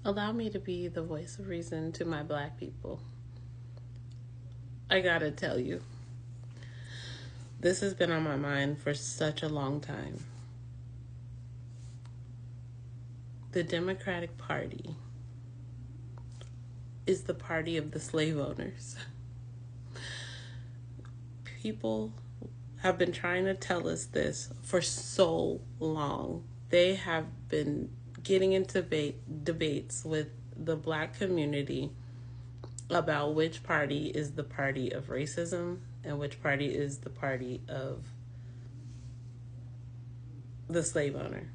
Allow me to be the voice of reason to my black people. I gotta tell you, this has been on my mind for such a long time. The Democratic Party is the party of the slave owners. People have been trying to tell us this for so long. They have been getting into debates with the black community about which party is the party of racism and which party is the party of the slave owner.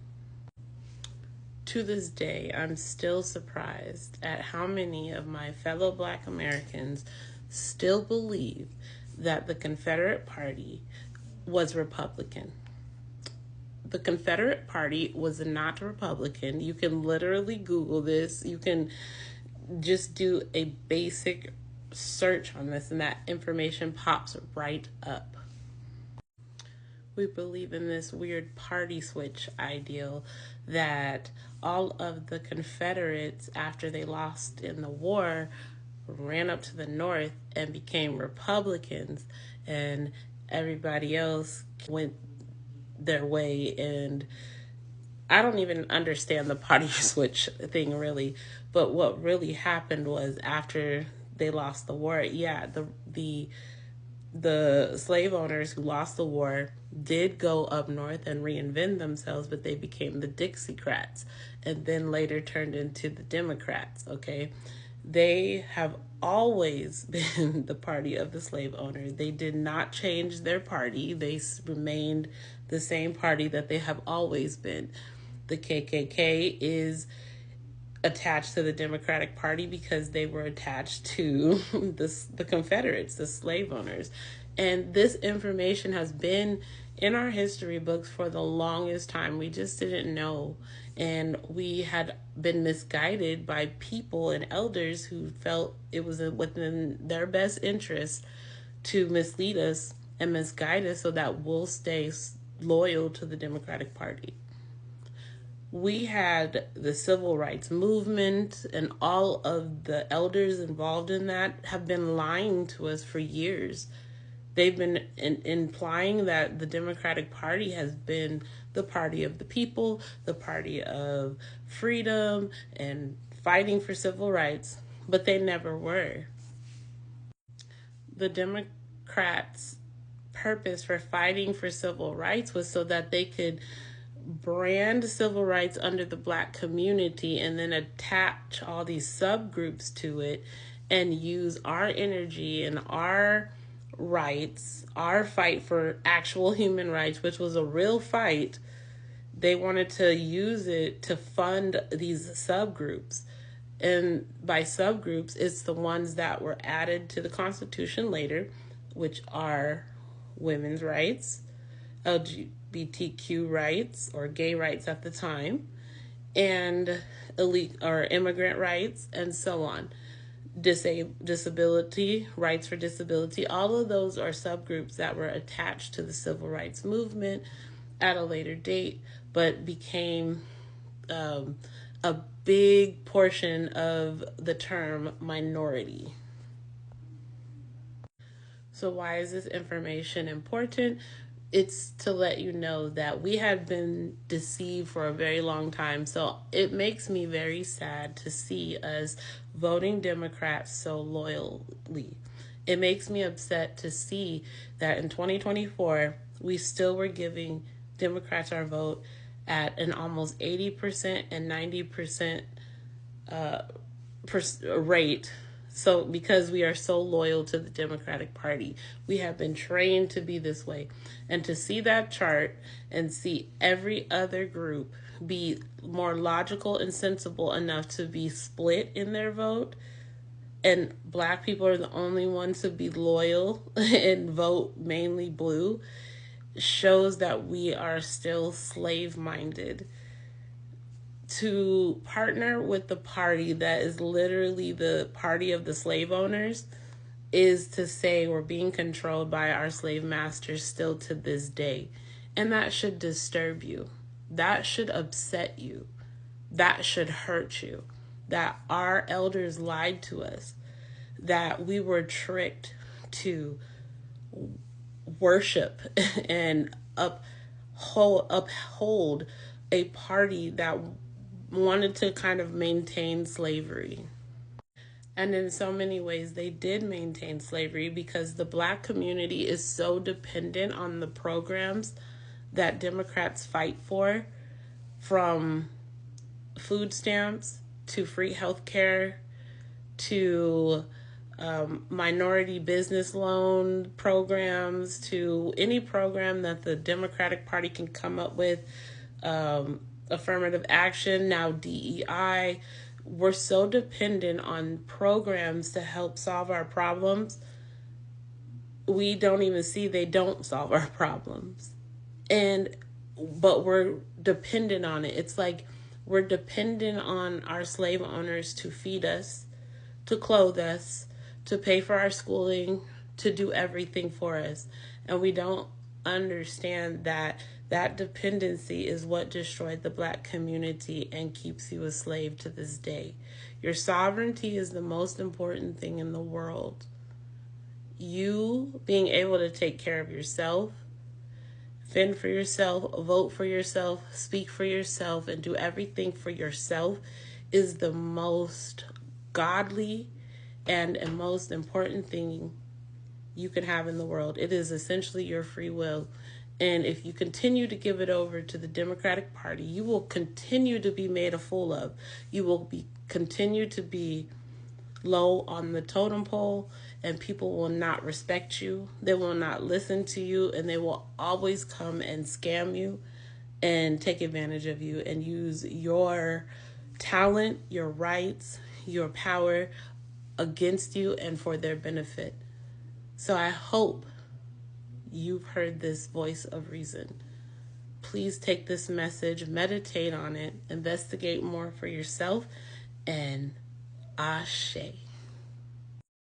To this day, I'm still surprised at how many of my fellow black Americans still believe that the Confederate Party was Republican. The Confederate Party was not Republican. You can literally Google this. You can just do a basic search on this, and that information pops right up. We believe in this weird party switch ideal that all of the Confederates, after they lost in the war, ran up to the North and became Republicans, and everybody else went their way. And I don't even understand the party switch thing really, but what really happened was after they lost the war, the slave owners who lost the war did go up north and reinvent themselves, but they became the Dixiecrats and then later turned into the Democrats, okay? They have always been the party of the slave owner. They did not change their party. They remained the same party that they have always been. The KKK is attached to the Democratic Party because they were attached to the Confederates, the slave owners. And this information has been in our history books for the longest time. We just didn't know. And we had been misguided by people and elders who felt it was within their best interest to mislead us and misguide us so that we'll stay loyal to the Democratic Party. We had the civil rights movement, and all of the elders involved in that have been lying to us for years. They've been implying that the Democratic Party has been the party of the people, the party of freedom and fighting for civil rights, but they never were. The Democrats' purpose for fighting for civil rights was so that they could brand civil rights under the black community and then attach all these subgroups to it and use our energy and our rights, our fight for actual human rights, which was a real fight. They wanted to use it to fund these subgroups. And by subgroups, it's the ones that were added to the Constitution later, which are women's rights, LGBTQ rights or gay rights at the time, and elite or immigrant rights, and so on. Disability, rights for disability, all of those are subgroups that were attached to the civil rights movement at a later date, but became a big portion of the term minority. So why is this information important? It's to let you know that we have been deceived for a very long time. So it makes me very sad to see us voting Democrats so loyally. It makes me upset to see that in 2024, we still were giving Democrats our vote at an almost 80% and 90% rate. So because we are so loyal to the Democratic Party, we have been trained to be this way. And to see that chart and see every other group be more logical and sensible enough to be split in their vote, and black people are the only ones to be loyal and vote mainly blue, shows that we are still slave-minded. To partner with the party that is literally the party of the slave owners is to say we're being controlled by our slave masters still to this day. And that should disturb you. That should upset you. That should hurt you. that our elders lied to us, that we were tricked to worship and uphold a party that wanted to kind of maintain slavery. And in so many ways, they did maintain slavery because the Black community is so dependent on the programs that Democrats fight for, from food stamps to free health care to minority business loan programs, to any program that the Democratic Party can come up with, affirmative action, now DEI. We're so dependent on programs to help solve our problems. We don't even see they don't solve our problems. But we're dependent on it. It's like we're dependent on our slave owners to feed us, to clothe us, to pay for our schooling, to do everything for us. And we don't understand that that dependency is what destroyed the Black community and keeps you a slave to this day. Your sovereignty is the most important thing in the world. You being able to take care of yourself, fend for yourself, vote for yourself, speak for yourself, and do everything for yourself is the most godly and most important thing you can have in the world. It is essentially your free will. And if you continue to give it over to the Democratic Party, you will continue to be made a fool of. You will continue to be low on the totem pole, and people will not respect you. They will not listen to you, and they will always come and scam you and take advantage of you and use your talent, your rights, your power against you and for their benefit. So I hope you've heard this voice of reason. Please take this message, meditate on it, investigate more for yourself, and ashe.